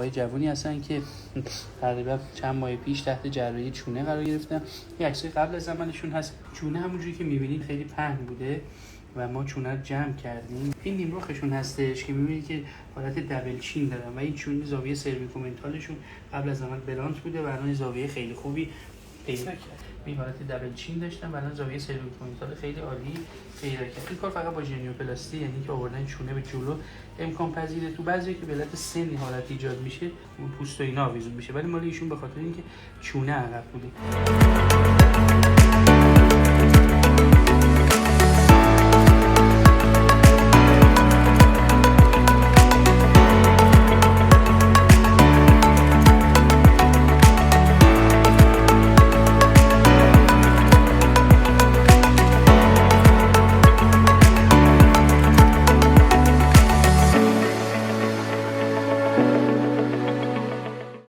آقای جوونی هستن که تقریبا چند ماه پیش تحت جراحی چونه قرار گرفتن. این عکسای قبل از زمانشون هست. چونه همونجوری که می‌بینید خیلی پهن بوده و ما چونه رو جمع کردیم. این نیمرخشون هستش که می‌بینید که حالت دبل چین دارن و این چونه زاویه سرویکومنتالشون قبل از زمان بلانت بوده و الان زاویه خیلی خوبی پیدا کرد. این حالت دبل چین داشتن و الان زاویه سرویکومنتال خیلی عالی پیدا کرد. این کار فقط با ژنیوپلاستی، یعنی که آوردن چونه به جلو، امکان پذیره. تو بعضی که به علت سن حالت ایجاد میشه اون پوست و اینا آویزون میشه، ولی مال ایشون به خاطر اینکه چونه عقب بوده.